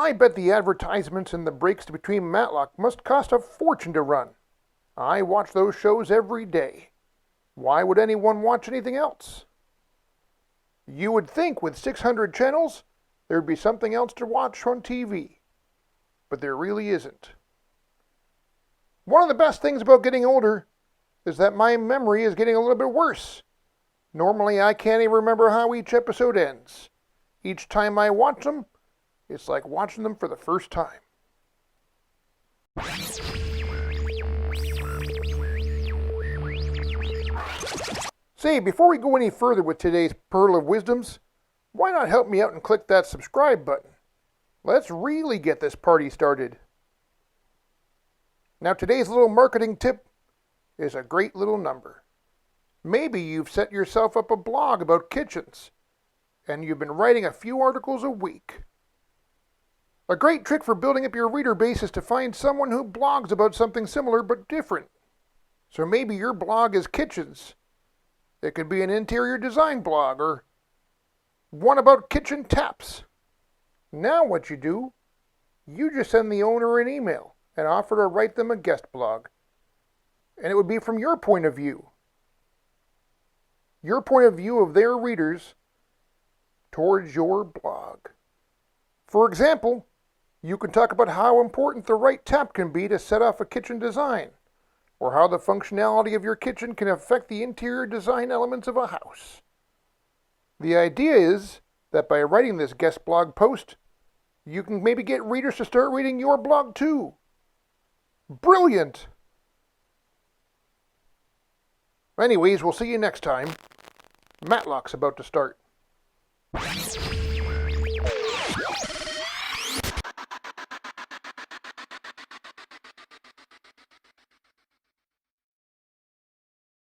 I bet the advertisements and the breaks between Matlock must cost a fortune to run. I watch those shows every day. Why would anyone watch anything else? You would think with 600 channels, there'd be something else to watch on TV. But there really isn't. One of the best things about getting older is that my memory is getting a little bit worse. Normally, I can't even remember how each episode ends. Each time I watch them, it's like watching them for the first time. Say, before we go any further with today's Pearl of Wisdoms, why not help me out and click that subscribe button? Let's really get this party started. Now, today's little marketing tip is a great little number. Maybe you've set yourself up a blog about kitchens, and you've been writing a few articles a week. A great trick for building up your reader base is to find someone who blogs about something similar but different. So maybe your blog is kitchens. It could be an interior design blog or one about kitchen taps. Now what you do, you just send the owner an email and offer to write them a guest blog. And it would be from your point of view. Your point of view of their readers towards your blog. For example, you can talk about how important the right tap can be to set off a kitchen design, or how the functionality of your kitchen can affect the interior design elements of a house. The idea is that by writing this guest blog post, you can maybe get readers to start reading your blog too. Brilliant! Anyways, we'll see you next time. Matlock's about to start.